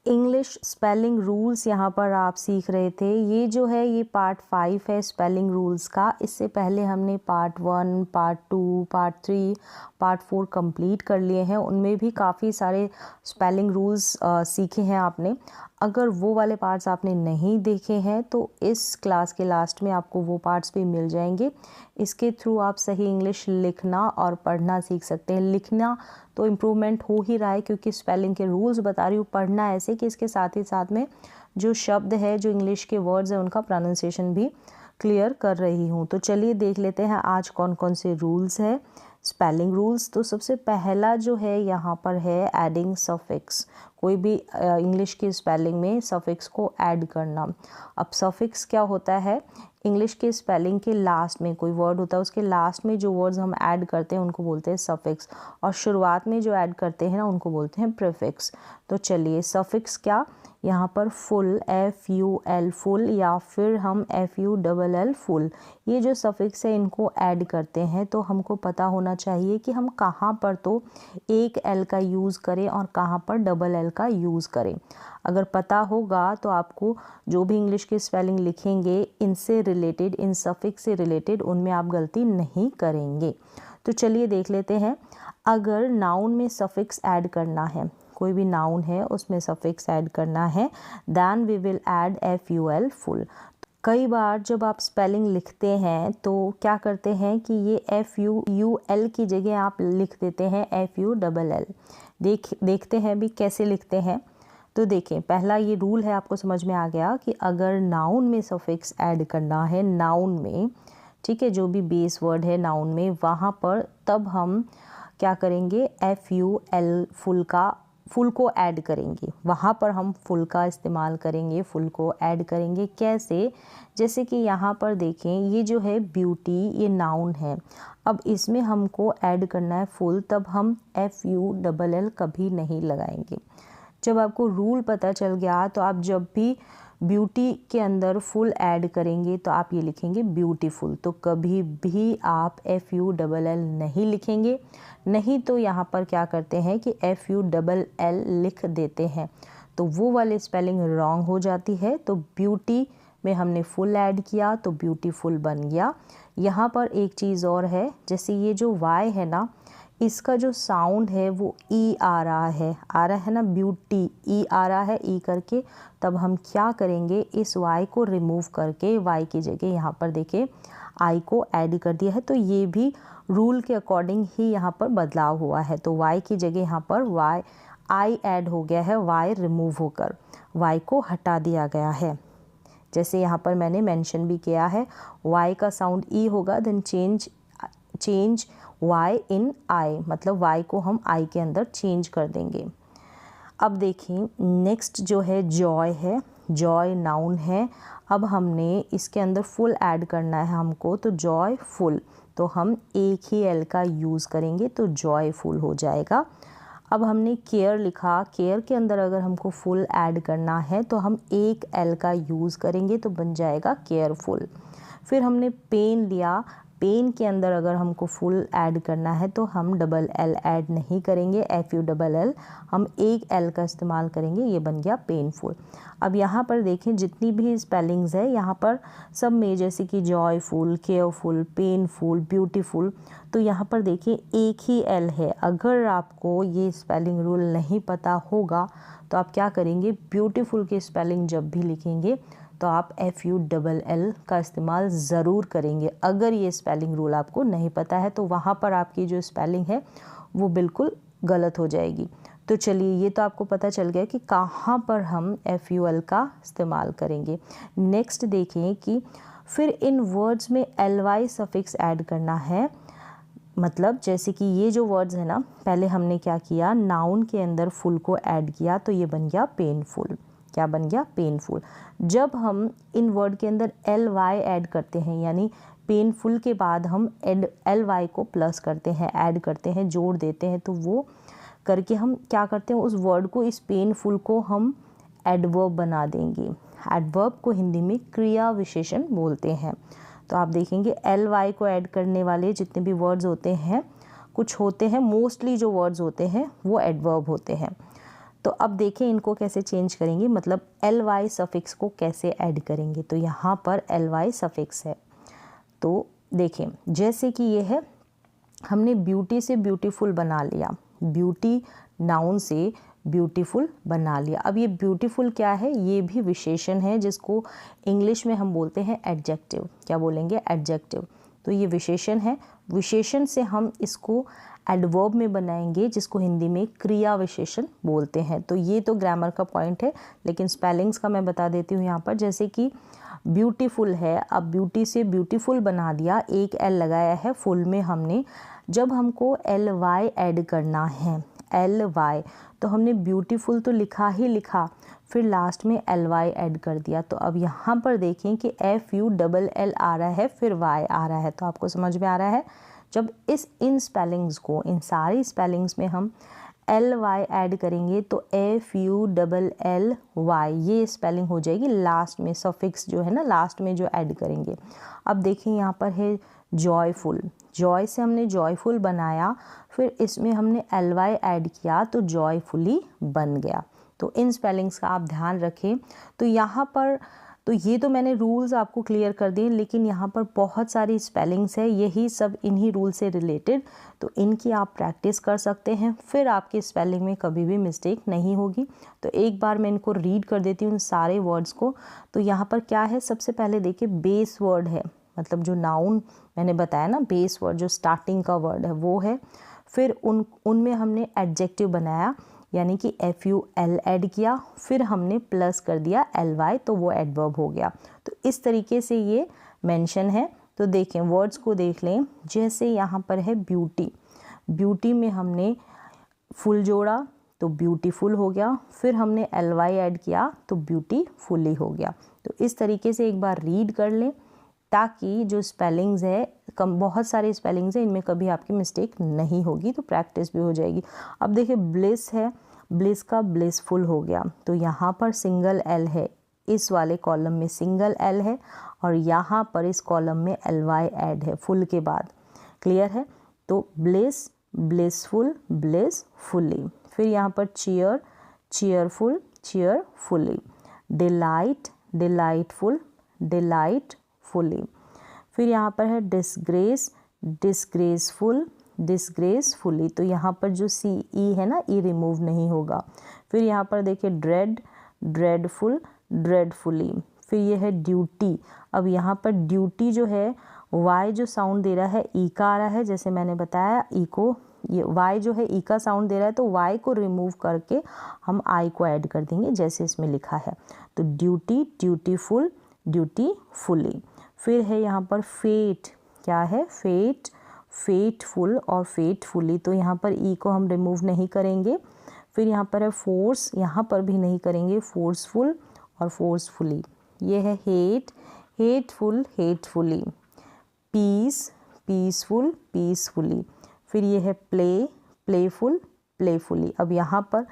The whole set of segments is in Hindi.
इंग्लिश स्पेलिंग रूल्स यहाँ पर आप सीख रहे थे। ये जो है ये पार्ट 5 है स्पेलिंग रूल्स का। इससे पहले हमने part 1, part 2, part 3, part 4 complete कर लिए हैं। उनमें भी काफ़ी सारे स्पेलिंग रूल्स सीखे हैं आपने। अगर वो वाले पार्ट्स आपने नहीं देखे हैं तो इस क्लास के लास्ट में आपको वो पार्ट्स भी मिल जाएंगे। इसके थ्रू आप सही इंग्लिश लिखना और पढ़ना सीख सकते हैं। लिखना तो इम्प्रूवमेंट हो ही रहा है क्योंकि स्पेलिंग के रूल्स बता रही हूँ। पढ़ना ऐसे कि इसके साथ ही साथ में जो शब्द है, जो इंग्लिश के वर्ड्स हैं, उनका प्रोनाउंसिएशन भी क्लियर कर रही हूँ। तो चलिए देख लेते हैं आज कौन कौन से रूल्स है स्पेलिंग रूल्स। तो सबसे पहला जो है यहाँ पर है एडिंग सफिक्स। कोई भी इंग्लिश की स्पेलिंग में सफिक्स को ऐड करना। अब सफिक्स क्या होता है? इंग्लिश के स्पेलिंग के लास्ट में कोई वर्ड होता है, उसके लास्ट में जो वर्ड्स हम ऐड करते हैं उनको बोलते हैं सफिक्स, और शुरुआत में जो ऐड करते हैं ना उनको बोलते हैं प्रीफिक्स। तो चलिए सफिक्स क्या, यहाँ पर फुल FUL फुल, या फिर हम FULL फुल, ये जो सफिक्स है इनको ऐड करते हैं। तो हमको पता होना चाहिए कि हम कहाँ पर तो एक L का यूज़ करें और कहाँ पर डबल L का यूज़ करें। अगर पता होगा तो आपको जो भी इंग्लिश की स्पेलिंग लिखेंगे इनसे रिलेटेड, इन सफिक्स से रिलेटेड, उनमें आप गलती नहीं करेंगे। तो चलिए देख लेते हैं। अगर नाउन में सफिक्स ऐड करना है, कोई भी नाउन है उसमें सफिक्स ऐड करना है, then we will add FUL full. कई बार जब आप स्पेलिंग लिखते हैं तो क्या करते हैं कि ये FUL की जगह आप लिख देते हैं FULL। देखते हैं भी कैसे लिखते हैं। तो देखें, पहला ये रूल है, आपको समझ में आ गया कि अगर नाउन में सफिक्स ऐड करना है, नाउन में, ठीक है, जो भी बेस वर्ड है नाउन में, वहाँ पर तब हम क्या करेंगे, FUL फुल को ऐड करेंगे। वहाँ पर हम फुल का इस्तेमाल करेंगे, फुल को ऐड करेंगे। कैसे? जैसे कि यहाँ पर देखें, ये जो है ब्यूटी, ये नाउन है। अब इसमें हमको ऐड करना है फुल, तब हम FULL कभी नहीं लगाएंगे। जब आपको रूल पता चल गया तो आप जब भी ब्यूटी के अंदर फुल ऐड करेंगे तो आप ये लिखेंगे ब्यूटीफुल। तो कभी भी आप FULL नहीं लिखेंगे। नहीं तो यहाँ पर क्या करते हैं कि FULL लिख देते हैं, तो वो वाली स्पेलिंग रॉन्ग हो जाती है। तो ब्यूटी में हमने फुल ऐड किया तो ब्यूटीफुल बन गया। यहाँ पर एक चीज़ और है, जैसे ये जो Y है ना, इसका जो साउंड है वो ई आ रहा है ना, ब्यूटी ई आ रहा है ई करके। तब हम क्या करेंगे, इस वाई को रिमूव करके वाई की जगह यहाँ पर देखिए आई को ऐड कर दिया है। तो ये भी रूल के अकॉर्डिंग ही यहाँ पर बदलाव हुआ है। तो वाई की जगह यहाँ पर वाई आई ऐड हो गया है, वाई रिमूव होकर वाई को हटा दिया गया है। जैसे यहाँ पर मैंने मेंशन भी किया है, वाई का साउंड ई होगा, then change Y in I, मतलब Y को हम I के अंदर चेंज कर देंगे। अब देखिए नेक्स्ट जो है जॉय है, जॉय नाउन है। अब हमने इसके अंदर फुल ऐड करना है हमको, तो जॉय फुल, तो हम एक ही L का यूज़ करेंगे तो जॉय फुल हो जाएगा। अब हमने केयर लिखा, केयर के अंदर अगर हमको फुल ऐड करना है तो हम एक L का यूज़ करेंगे तो बन जाएगा केयरफुल। फिर हमने पेन लिया, पेन के अंदर अगर हमको फुल ऐड करना है तो हम डबल L ऐड नहीं करेंगे, FULL, हम एक L का इस्तेमाल करेंगे, ये बन गया पेनफुल। अब यहाँ पर देखें जितनी भी स्पेलिंग्स है यहाँ पर सब में, जैसे कि जॉयफुल, केयरफुल, पेनफुल, ब्यूटीफुल, तो यहाँ पर देखिए एक ही L है। अगर आपको ये स्पेलिंग रूल नहीं पता होगा तो आप क्या करेंगे, ब्यूटीफुल की स्पेलिंग जब भी लिखेंगे तो आप FULL का इस्तेमाल ज़रूर करेंगे। अगर ये स्पेलिंग रूल आपको नहीं पता है तो वहाँ पर आपकी जो स्पेलिंग है वो बिल्कुल गलत हो जाएगी। तो चलिए ये तो आपको पता चल गया कि कहाँ पर हम FUL का इस्तेमाल करेंगे। नेक्स्ट देखें कि फिर इन वर्ड्स में LY सफिक्स ऐड करना है। मतलब जैसे कि ये जो वर्ड्स है ना, पहले हमने क्या किया, नाउन के अंदर फुल को ऐड किया तो ये बन गया पेनफुल। क्या बन गया, पेनफुल। जब हम इन वर्ड के अंदर LY ऐड करते हैं, यानी पेनफुल के बाद हम LY को प्लस करते हैं, ऐड करते हैं, जोड़ देते हैं, तो वो करके हम क्या करते हैं, उस वर्ड को, इस पेनफुल को हम एडवर्ब बना देंगे। एडवर्ब को हिंदी में क्रिया विशेषण बोलते हैं। तो आप देखेंगे LY को ऐड करने वाले जितने भी वर्ड्स होते हैं, कुछ होते हैं, मोस्टली जो वर्ड्स होते हैं वो एडवर्ब होते हैं। तो अब देखें इनको कैसे चेंज करेंगे, मतलब ly सफिक्स को कैसे ऐड करेंगे। तो यहाँ पर ly सफिक्स है, तो देखें जैसे कि ये है, हमने ब्यूटी से ब्यूटीफुल बना लिया, ब्यूटी नाउन से ब्यूटीफुल बना लिया। अब ये ब्यूटीफुल क्या है, ये भी विशेषण है जिसको इंग्लिश में हम बोलते हैं एडजेक्टिव। क्या बोलेंगे, एडजेक्टिव। तो ये विशेषण है, विशेषण से हम इसको एडवर्ब में बनाएंगे जिसको हिंदी में क्रिया विशेषण बोलते हैं। तो ये तो ग्रामर का पॉइंट है, लेकिन स्पेलिंग्स का मैं बता देती हूँ यहाँ पर। जैसे कि ब्यूटीफुल है, अब ब्यूटी से ब्यूटीफुल बना दिया, एक एल लगाया है फुल में हमने। जब हमको ly ऐड करना है, ly, तो हमने ब्यूटीफुल तो लिखा ही लिखा, फिर लास्ट में ly ऐड कर दिया। तो अब यहाँ पर देखें कि FULL आ रहा है, फिर y आ रहा है। तो आपको समझ में आ रहा है, जब इन स्पेलिंग्स को, इन सारी स्पेलिंग्स में हम ly ऐड करेंगे तो FULLY ये स्पेलिंग हो जाएगी लास्ट में, सफिक्स जो है ना लास्ट में जो ऐड करेंगे। अब देखें यहाँ पर है जॉयफुल, जॉय से हमने जॉयफुल बनाया, फिर इसमें हमने ly ऐड किया तो जॉयफुली बन गया। तो इन स्पेलिंग्स का आप ध्यान रखें। तो यहाँ पर तो ये तो मैंने रूल्स आपको क्लियर कर दिए, लेकिन यहाँ पर बहुत सारी स्पेलिंग्स है, यही सब इन्हीं रूल से रिलेटेड, तो इनकी आप प्रैक्टिस कर सकते हैं, फिर आपकी स्पेलिंग में कभी भी मिस्टेक नहीं होगी। तो एक बार मैं इनको रीड कर देती हूँ उन सारे वर्ड्स को। तो यहाँ पर क्या है, सबसे पहले देखिए बेस वर्ड है, मतलब जो नाउन मैंने बताया ना, बेस वर्ड जो स्टार्टिंग का वर्ड है वो है। फिर उनमें हमने एडजेक्टिव बनाया, यानी कि FUL ऐड किया, फिर हमने प्लस कर दिया ly, तो वो एडवर्ब हो गया। तो इस तरीके से ये मेंशन है। तो देखें वर्ड्स को देख लें, जैसे यहाँ पर है ब्यूटी, ब्यूटी में हमने फुल जोड़ा तो ब्यूटीफुल हो गया, फिर हमने ly ऐड किया तो ब्यूटीफुली हो गया। तो इस तरीके से एक बार रीड कर लें, ताकि जो स्पेलिंग्स है, बहुत सारे स्पेलिंग्स हैं, इनमें कभी आपकी मिस्टेक नहीं होगी, तो प्रैक्टिस भी हो जाएगी। अब देखिए ब्लिस है, ब्लिस का ब्लिसफुल हो गया, तो यहाँ पर सिंगल L है, इस वाले कॉलम में सिंगल L है, और यहाँ पर इस कॉलम में ly ऐड है फुल के बाद। क्लियर है, तो ब्लिस, ब्लिसफुल, ब्लिसफुली। फिर यहाँ पर cheer, cheerful, cheerfully. Delight, delightful, delightfully. फिर यहाँ पर है डिसग्रेस, डिसग्रेसफुल, डिसग्रेसफुली। तो यहाँ पर जो CE है ना, E रिमूव नहीं होगा। फिर यहाँ पर देखिए ड्रेड, ड्रेडफुल, ड्रेडफुली। फिर ये है ड्यूटी, अब यहाँ पर ड्यूटी जो है Y जो साउंड दे रहा है E का आ रहा है, जैसे मैंने बताया E को, ये Y जो है E का साउंड दे रहा है, तो Y को रिमूव करके हम I को ऐड कर देंगे जैसे इसमें लिखा है। तो ड्यूटी, ड्यूटीफुल, ड्यूटीफुली। फिर है यहाँ पर फेट, क्या है, फेट, फेटफुल और फेटफुली। तो यहाँ पर E को हम रिमूव नहीं करेंगे। फिर यहाँ पर है फोर्स, यहाँ पर भी नहीं करेंगे, फोर्सफुल और फोर्सफुली। ये है hate, hateful, hatefully. Peace, peaceful, peacefully. फिर ये है प्ले, प्लेफुल, प्लेफुली। अब यहाँ पर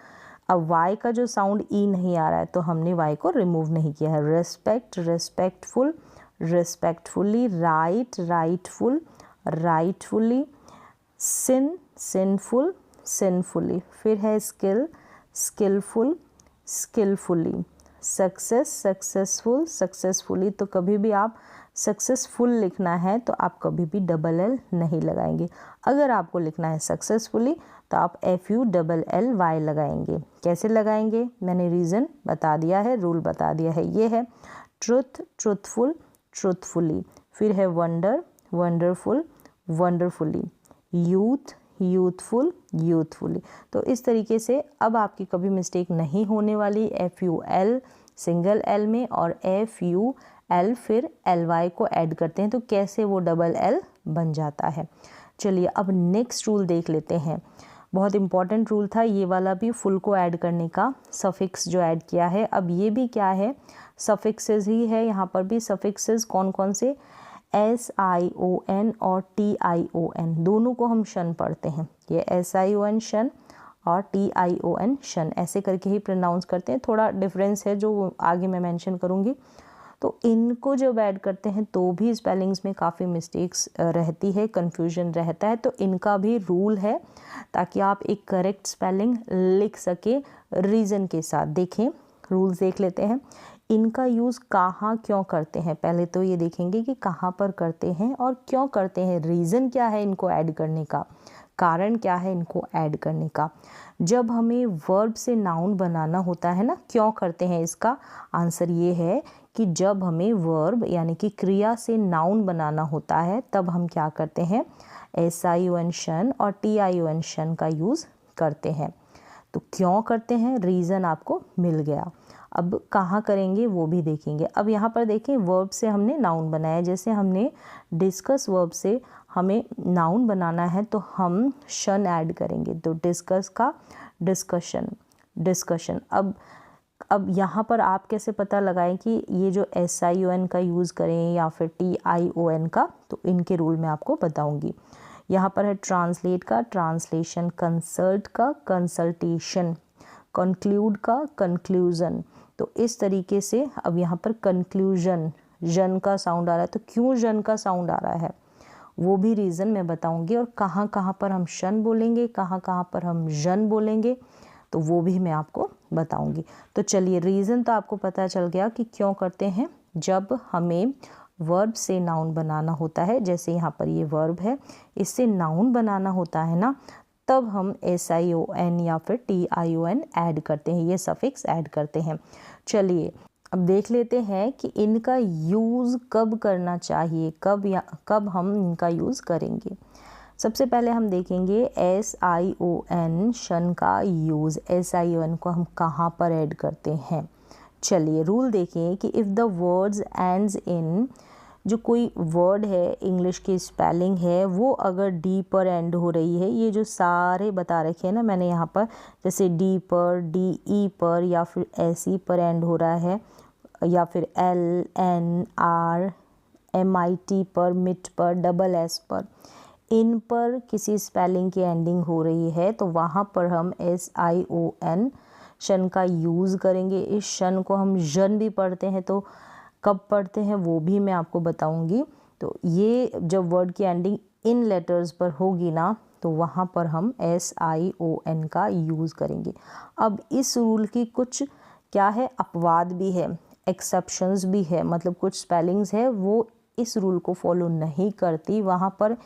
अब Y का जो साउंड E नहीं आ रहा है, तो हमने Y को रिमूव नहीं किया है। Respect, respectful, respectfully. Right, rightful, rightfully. Sin, sinful, sinfully. फिर है skill, skilful, skilfully. Success, successful, successfully. तो कभी भी आप सक्सेसफुल लिखना है तो आप कभी भी LL नहीं लगाएंगे। अगर आपको लिखना है सक्सेसफुली तो आप FULLY लगाएंगे। कैसे लगाएंगे, मैंने रीज़न बता दिया है, रूल बता दिया है। ये है ट्रुथ, ट्रुथफुल, ट्रुथफुली। फिर है wonder, wonderful, wonderfully. Youth, youthful, youthfully. तो इस तरीके से अब आपकी कभी मिस्टेक नहीं होने वाली। FUL सिंगल L में और FUL फिर LY को ऐड करते हैं तो कैसे वो LL बन जाता है। चलिए अब नेक्स्ट रूल देख लेते हैं। बहुत इंपॉर्टेंट रूल था ये वाला भी, फुल को ऐड करने का, सफिक्स जो ऐड किया है। अब ये भी क्या है, सफिक्सेस ही है। यहाँ पर भी सफिक्सेस कौन कौन से, SION और TION, दोनों को हम शन पढ़ते हैं। ये SION शन और TION शन, ऐसे करके ही प्रोनाउंस करते हैं। थोड़ा डिफरेंस है जो आगे मैं मेंशन करूँगी। तो इनको जब ऐड करते हैं तो भी स्पेलिंग्स में काफ़ी मिस्टेक्स रहती है, कन्फ्यूजन रहता है। तो इनका भी रूल है ताकि आप एक करेक्ट स्पेलिंग लिख सके रीज़न के साथ। देखें, रूल्स देख लेते हैं। इनका यूज़ कहाँ क्यों करते हैं, पहले तो ये देखेंगे कि कहाँ पर करते हैं और क्यों करते हैं, रीज़न क्या है इनको ऐड करने का, कारण क्या है इनको ऐड करने का। जब हमें वर्ब से नाउन बनाना होता है ना, क्यों करते हैं, इसका आंसर ये है कि जब हमें वर्ब यानी कि क्रिया से नाउन बनाना होता है तब हम क्या करते हैं, SION शन और TION शन का यूज़ करते हैं। तो क्यों करते हैं, रीज़न आपको मिल गया। अब कहाँ करेंगे वो भी देखेंगे। अब यहाँ पर देखें, वर्ब से हमने नाउन बनाया, जैसे हमने डिस्कस वर्ब से हमें नाउन बनाना है तो हम शन ऐड करेंगे, तो डिस्कस का डिस्कशन। अब यहाँ पर आप कैसे पता लगाएं कि ये जो SION का यूज़ करें या फिर TION का, तो इनके रूल मैं आपको बताऊँगी। यहाँ पर है ट्रांसलेट का ट्रांसलेशन, कंसल्ट का कंसल्टेशन, कंक्लूड का कंक्लूजन। तो इस तरीके से अब यहाँ पर कंक्लूजन, जन का साउंड आ रहा है, तो क्यों जन का साउंड आ रहा है वो भी रीज़न मैं बताऊंगी, और कहाँ कहाँ पर हम शन बोलेंगे, कहाँ कहाँ पर हम जन बोलेंगे, तो वो भी मैं आपको बताऊंगी। तो चलिए, रीज़न तो आपको पता चल गया कि क्यों करते हैं। जब हमें वर्ब से नाउन बनाना होता है, जैसे यहाँ पर ये वर्ब है, इससे नाउन बनाना होता है ना, तब हम SION या फिर TION ऐड करते हैं, ये सफिक्स ऐड करते हैं। चलिए अब देख लेते हैं कि इनका यूज़ कब करना चाहिए, कब हम इनका यूज़ करेंगे। सबसे पहले हम देखेंगे SION शन का यूज़, SION को हम कहाँ पर ऐड करते हैं। चलिए रूल देखें कि if the words ends in, जो कोई वर्ड है, इंग्लिश की स्पेलिंग है, वो अगर डी पर एंड हो रही है, ये जो सारे बता रखे हैं ना मैंने यहाँ पर, जैसे डी पर, DE पर, या फिर SE पर एंड हो रहा है, या फिर L, N, R, MIT पर, मिट पर, SS पर, इन पर किसी स्पेलिंग की एंडिंग हो रही है तो वहाँ पर हम SION शन का यूज़ करेंगे। इस शन को हम जन भी पढ़ते हैं, तो कब पढ़ते हैं वो भी मैं आपको बताऊंगी। तो ये जब वर्ड की एंडिंग इन लेटर्स पर होगी ना, तो वहाँ पर हम SION का यूज़ करेंगे। अब इस रूल की कुछ क्या है, अपवाद भी है, एक्सेप्शंस भी है, मतलब कुछ स्पेलिंग्स है वो इस रूल को फॉलो नहीं करती। वहाँ पर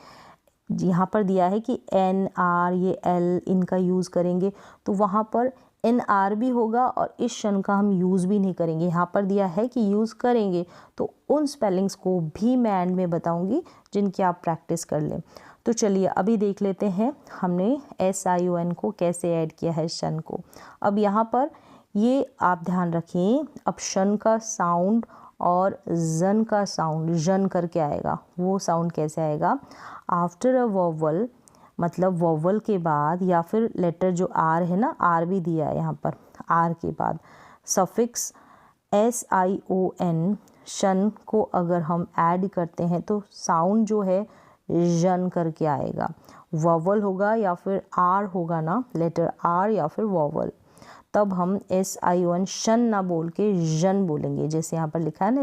यहाँ पर दिया है कि NR, ये L, इनका यूज़ करेंगे, तो वहाँ पर NR भी होगा और इस शन का हम यूज़ भी नहीं करेंगे। यहाँ पर दिया है कि यूज़ करेंगे, तो उन स्पेलिंग्स को भी मैं एंड में बताऊँगी जिनकी आप प्रैक्टिस कर लें। तो चलिए अभी देख लेते हैं हमने SION को कैसे ऐड किया है शन को। अब यहाँ पर ये आप ध्यान रखें, अब शन का साउंड और जन का साउंड, जन करके आएगा, वो साउंड कैसे आएगा, आफ्टर अ वोवल, मतलब वोवल के बाद, या फिर लेटर जो R है ना, R भी दिया है यहाँ पर, R के बाद सफिक्स SION शन को अगर हम ऐड करते हैं तो साउंड जो है जन करके आएगा, वोवल होगा या फिर R होगा ना, लेटर R या फिर वोवल, तब हम SION शन ना बोल के जन बोलेंगे। जैसे यहाँ पर लिखा है ना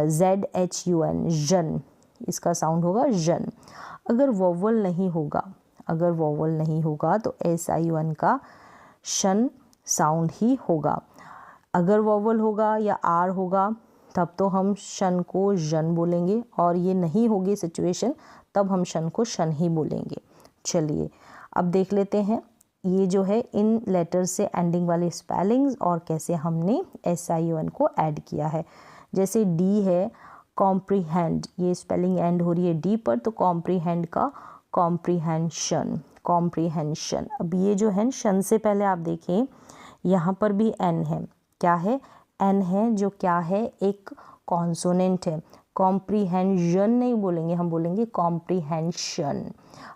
ZHUN, जन, इसका साउंड होगा जन। अगर वोवल नहीं होगा तो SION का शन साउंड ही होगा। अगर वोवल होगा या R होगा तब तो हम शन को जन बोलेंगे, और ये नहीं होगी सिचुएशन तब हम शन को शन ही बोलेंगे। चलिए अब देख लेते हैं ये जो है इन लेटर्स से एंडिंग वाले स्पेलिंग्स और कैसे हमने SION को ऐड किया है। जैसे D है, कॉम्प्रीहेंड, ये स्पेलिंग एंड हो रही है D पर, तो कॉम्प्रीहेंड का कॉम्प्रीहेंशन, कॉम्प्रीहेंशन। अब ये जो है शन से पहले आप देखें यहाँ पर भी N है, क्या है, N है, जो क्या है, एक कॉन्सोनेंट है। कॉम्प्रीहेंशन नहीं बोलेंगे, हम बोलेंगे कॉम्प्रीहेंशन।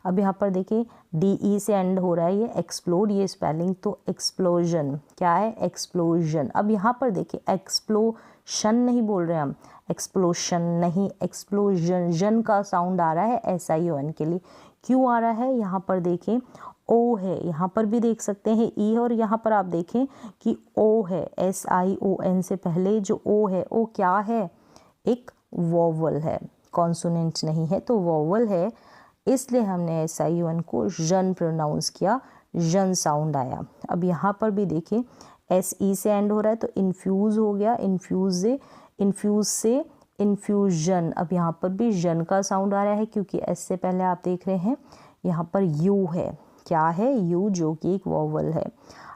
अब यहाँ पर देखिए DE से एंड हो रहा है, ये एक्सप्लोड, ये स्पेलिंग, तो एक्सप्लोजन, क्या है, एक्सप्लोजन। अब यहाँ पर देखिए एक्सप्लोशन नहीं बोल रहे हम, एक्सप्लोशन नहीं, एक्सप्लोजन, जन का साउंड आ रहा है SION के लिए। क्यों आ रहा है, यहाँ पर देखें ओ है, यहाँ पर भी देख सकते हैं ई है, और यहाँ पर आप देखें कि ओ है, SION से पहले जो ओ है, ओ क्या है, एक वोवल है, कॉन्सोनेंट नहीं है, तो वोवल है, इसलिए हमने SION को जन प्रोनाउंस किया, जन साउंड आया। अब यहाँ पर भी देखें SE से एंड हो रहा है तो इन्फ्यूज़ हो गया, इन्फ्यूज़ से इन्फ्यूजन। अब यहाँ पर भी जन का साउंड आ रहा है क्योंकि एस से पहले आप देख रहे हैं यहाँ पर यू है, क्या है, यू, जो कि एक वोवल है।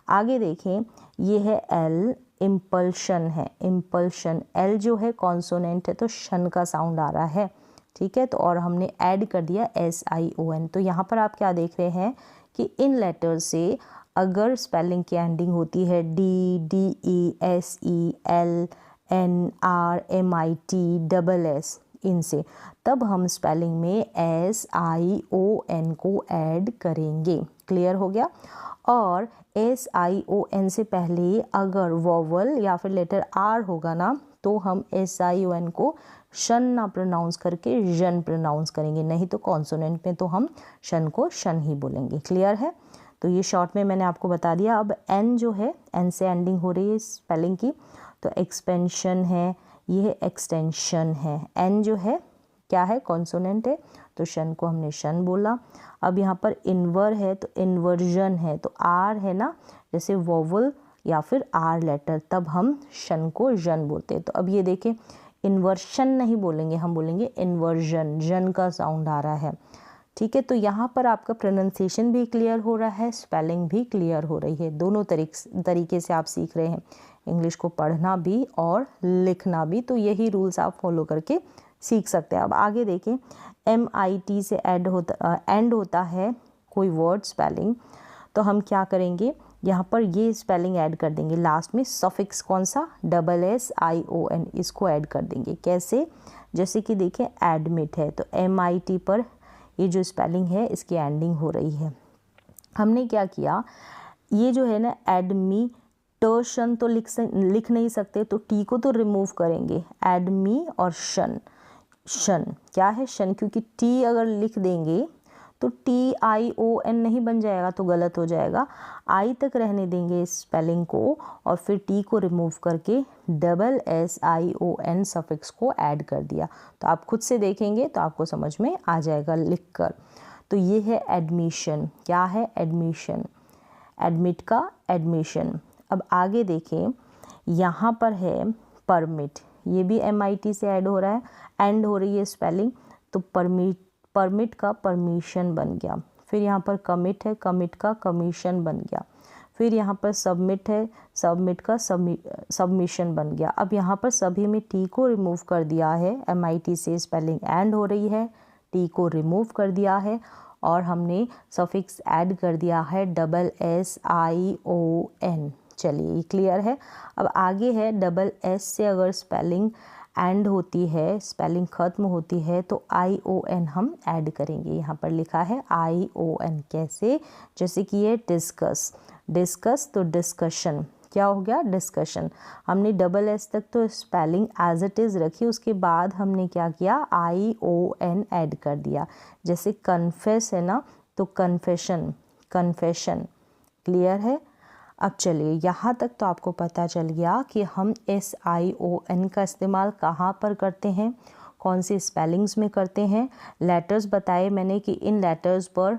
आगे देखें ये है एल, इम्पल्शन है, इम्पल्शन, एल जो है कॉन्सोनेंट है तो शन का साउंड आ रहा है, ठीक है, तो और हमने ऐड कर दिया SION। तो यहाँ पर आप क्या देख रहे हैं कि इन लेटर से अगर स्पेलिंग की एंडिंग होती है DE, SE, L, NR, MIT, SS इनसे, तब हम स्पेलिंग में SION को ऐड करेंगे। क्लियर हो गया। और SION से पहले अगर वोवल या फिर लेटर R होगा ना, तो हम SION को शन ना प्रोनाउंस करके जन प्रोनाउंस करेंगे, नहीं तो कॉन्सोनेंट में तो हम शन को शन ही बोलेंगे। क्लियर है। तो ये शॉर्ट में मैंने आपको बता दिया। अब एन जो है, एन से एंडिंग हो रही है स्पेलिंग की, तो एक्सपेंशन है, ये एक्सटेंशन है। एन जो है क्या है, कॉन्सोनेंट है, तो शन को हमने शन बोला। अब यहाँ पर इन्वर है तो इन्वर्जन है, तो आर है ना, जैसे वोवल या फिर आर लेटर, तब हम शन को जन बोलते हैं। तो अब ये देखें, इन्वर्शन नहीं बोलेंगे, हम बोलेंगे इन्वर्जन, जन का साउंड आ रहा है, ठीक है। तो यहाँ पर आपका प्रोनाउंसिएशन भी क्लियर हो रहा है, स्पेलिंग भी क्लियर हो रही है, दोनों तरीके से आप सीख रहे हैं इंग्लिश को पढ़ना भी और लिखना भी। तो यही रूल्स आप फॉलो करके सीख सकते हैं। अब आगे देखें, MIT से एंड होता है कोई वर्ड स्पेलिंग, तो हम क्या करेंगे, यहाँ पर ये स्पेलिंग ऐड कर देंगे, लास्ट में सफिक्स कौन सा, SSION, इसको ऐड कर देंगे। कैसे, जैसे कि देखें एडमिट है, तो MIT पर ये जो स्पेलिंग है इसकी एंडिंग हो रही है। हमने क्या किया, ये जो है ना एडमिशन तो लिख नहीं सकते, तो टी को तो रिमूव करेंगे, एडमी और शन, शन क्या है, शन, क्योंकि टी अगर लिख देंगे तो TION नहीं बन जाएगा, तो गलत हो जाएगा। आई तक रहने देंगे इस स्पेलिंग को, और फिर टी को रिमूव करके SSION सफिक्स को ऐड कर दिया। तो आप खुद से देखेंगे तो आपको समझ में आ जाएगा लिखकर। तो ये है एडमिशन, क्या है, एडमिशन, एडमिट का एडमिशन। अब आगे देखें, यहाँ पर है परमिट, ये भी MIT से ऐड हो रहा है, एंड हो रही है स्पेलिंग, तो परमिट का परमिशन बन गया। फिर यहाँ पर कमिट है, कमिट का कमीशन बन गया। फिर यहाँ पर सबमिट है, सबमिट का सबमिशन बन गया। अब यहाँ पर सभी में टी को रिमूव कर दिया है, MIT से स्पेलिंग एंड हो रही है, टी को रिमूव कर दिया है, और हमने सफिक्स ऐड कर दिया है SSION। चलिए, ये क्लियर है। अब आगे है SS से अगर स्पेलिंग एंड होती है, स्पेलिंग ख़त्म होती है, तो ION हम ऐड करेंगे। यहाँ पर लिखा है ION, कैसे, जैसे कि ये डिस्कस, डिस्कस तो डिस्कशन, क्या हो गया, डिस्कशन। हमने SS तक तो स्पेलिंग एज इट इज़ रखी, उसके बाद हमने क्या किया, ION ऐड कर दिया। जैसे कन्फेस है ना, तो कन्फेशन, कन्फेशन। क्लियर है। अब चलिए, यहाँ तक तो आपको पता चल गया कि हम SION का इस्तेमाल कहाँ पर करते हैं, कौन से स्पेलिंग्स में करते हैं। लेटर्स बताए मैंने कि इन लेटर्स पर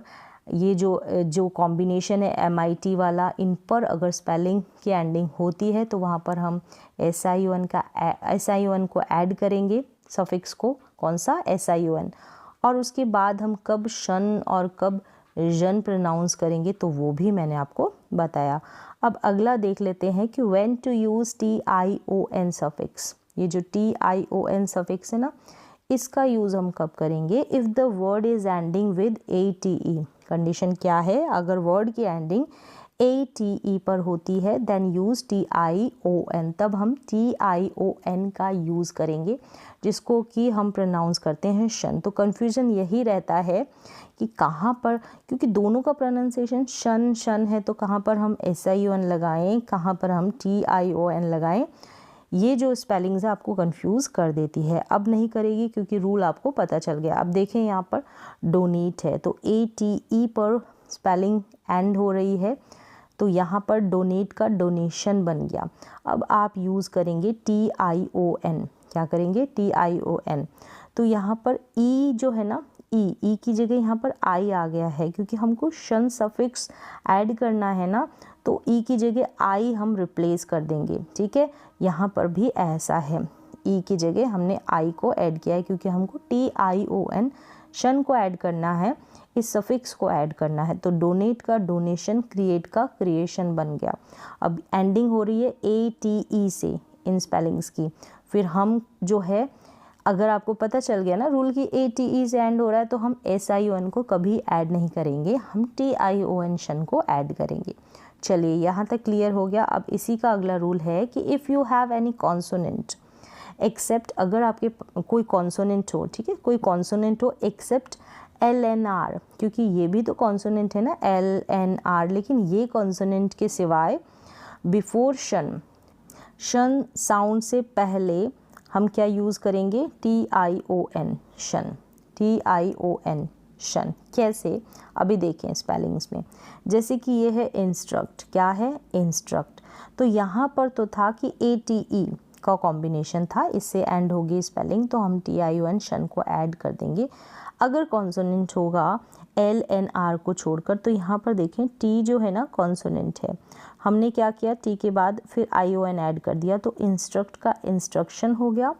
ये जो कॉम्बिनेशन है MIT वाला, इन पर अगर स्पेलिंग की एंडिंग होती है तो वहाँ पर हम SION को ऐड करेंगे, सफिक्स को, कौन सा, SION। और उसके बाद हम कब शन और कब जन प्रोनाउंस करेंगे, तो वो भी मैंने आपको बताया। अब अगला देख लेते हैं कि when to use TION suffix. ये जो TION सफिक्स है ना, इसका यूज़ हम कब करेंगे, if the word is ending with ATE। Condition क्या है, अगर वर्ड की एंडिंग ATE पर होती है, देन यूज़ TION, तब हम TION का यूज़ करेंगे, जिसको कि हम प्रोनाउंस करते हैं शन। तो कन्फ्यूज़न यही रहता है कि कहाँ पर, क्योंकि दोनों का प्रोनाउंसिएशन शन शन है, तो कहाँ पर हम SION लगाएं, कहाँ पर हम TION लगाएं, ये जो स्पेलिंग्स है आपको कंफ्यूज कर देती है। अब नहीं करेगी क्योंकि रूल आपको पता चल गया। अब देखें यहाँ पर डोनेट है, तो ATE पर स्पेलिंग एंड हो रही है, तो यहाँ पर डोनेट का डोनेशन बन गया। अब आप यूज़ करेंगे TION, क्या करेंगे TION। तो यहाँ पर ई जो है ना, ई की जगह यहाँ पर आई आ गया है, क्योंकि हमको शन सफिक्स ऐड करना है ना, तो ई की जगह आई हम रिप्लेस कर देंगे। ठीक है, यहाँ पर भी ऐसा है, ई की जगह हमने आई को ऐड किया है, क्योंकि हमको TION शन को ऐड करना है, इस सफिक्स को ऐड करना है। तो डोनेट का डोनेशन, क्रिएट का क्रिएशन बन गया। अब एंडिंग हो रही है ATE से इन स्पेलिंग्स की। फिर हम जो है, अगर आपको पता चल गया ना रूल की ATE से एंड हो रहा है, तो हम SION को कभी ऐड नहीं करेंगे, हम TION शन को ऐड करेंगे। चलिए यहाँ तक क्लियर हो गया। अब इसी का अगला रूल है कि if you have any consonant except, अगर आपके कोई कॉन्सोनेंट हो, ठीक है, कोई कॉन्सोनेंट हो एक्सेप्ट LNR, क्योंकि ये भी तो कॉन्सोनेंट है ना LNR, लेकिन ये कॉन्सोनेंट के सिवाय बिफोर शन, शन साउंड से पहले हम क्या यूज़ करेंगे TION शन, TION शन। कैसे, अभी देखें स्पेलिंग्स में। जैसे कि ये है इंस्ट्रक्ट, क्या है इंस्ट्रक्ट, तो यहाँ पर तो था कि ATE का कॉम्बिनेशन था, इससे एंड होगी स्पेलिंग, तो हम TION शन को ऐड कर देंगे। अगर कॉन्सोनेंट होगा LNR को छोड़कर, तो यहाँ पर देखें T जो है ना कॉन्सोनेंट है, हमने क्या किया, T के बाद फिर ION ऐड कर दिया, तो इंस्ट्रक्ट का इंस्ट्रक्शन हो गया,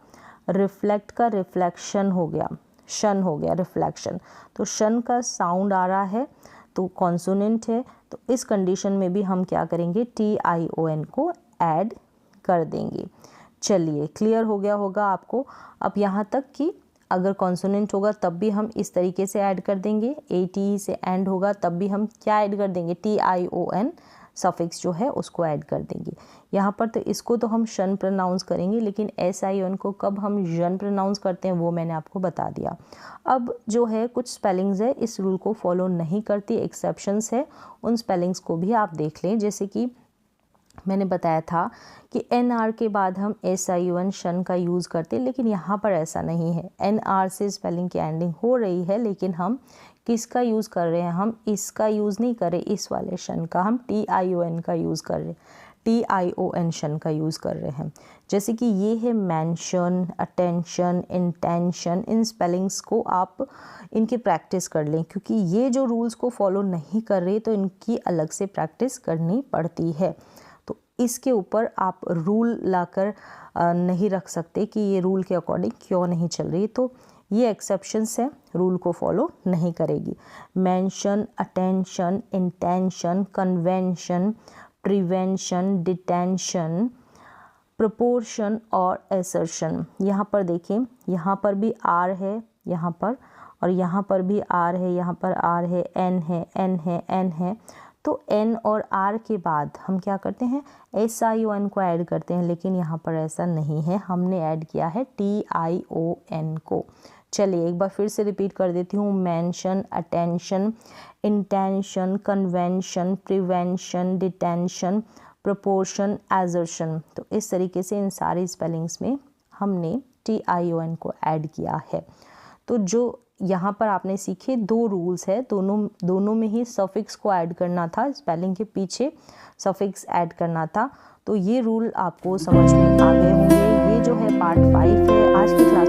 रिफ्लेक्ट का रिफ्लेक्शन हो गया, शन हो गया रिफ्लेक्शन। तो शन का साउंड आ रहा है, तो कॉन्सोनेंट है, तो इस कंडीशन में भी हम क्या करेंगे TION को ऐड कर देंगे। चलिए क्लियर हो गया होगा आपको। अब यहाँ तक कि अगर कॉन्सोनेंट होगा तब भी हम इस तरीके से ऐड कर देंगे, ATE से एंड होगा तब भी हम क्या ऐड कर देंगे TION सफिक्स जो है उसको ऐड कर देंगे। यहाँ पर तो इसको तो हम शन प्रोनाउंस करेंगे, लेकिन SION को कब हम जन प्रोनाउंस करते हैं वो मैंने आपको बता दिया। अब जो है कुछ स्पेलिंग्स है इस रूल को फॉलो नहीं करती, एक्सेप्शंस है, उन स्पेलिंग्स को भी आप देख लें। जैसे कि मैंने बताया था कि NR के बाद हम SION शन का यूज़ करते, लेकिन यहाँ पर ऐसा नहीं है। NR से स्पेलिंग की एंडिंग हो रही है, लेकिन हम किसका यूज़ कर रहे हैं, हम इसका यूज़ नहीं कर रहे, इस वाले शन का, हम TION का यूज़ कर रहे हैं, TION शन का यूज़ कर रहे हैं। जैसे कि ये है मेंशन, अटेंशन, इंटेंशन, इन स्पेलिंग्स को आप इनकी प्रैक्टिस कर लें, क्योंकि ये जो रूल्स को फॉलो नहीं कर रहे तो इनकी अलग से प्रैक्टिस करनी पड़ती है। तो इसके ऊपर आप रूल लाकर नहीं रख सकते कि ये रूल के अकॉर्डिंग क्यों नहीं चल रही, तो ये एक्सेप्शंस है, रूल को फॉलो नहीं करेगी। Mention, attention, intention, convention, prevention, detention, proportion और एसर्शन। यहाँ पर देखें, यहाँ पर भी R है यहाँ पर, और यहाँ पर भी R है, यहाँ पर R है, N है, N है, N है। तो N और R के बाद हम क्या करते हैं, SION को ऐड करते हैं, लेकिन यहाँ पर ऐसा नहीं है, हमने ऐड किया है TION को। चलिए एक बार फिर से रिपीट कर देती हूँ। Mention, attention, intention, convention, prevention, detention, proportion, assertion. तो इस तरीके से इन सारी स्पेलिंग्स में हमने TION को ऐड किया है। तो जो यहाँ पर आपने सीखे दो रूल्स है, दोनों में ही सफिक्स को ऐड करना था, स्पेलिंग के पीछे सफिक्स ऐड करना था। तो ये रूल आपको समझ में आ गए होंगे। ये जो है पार्ट 5 है आज की क्लास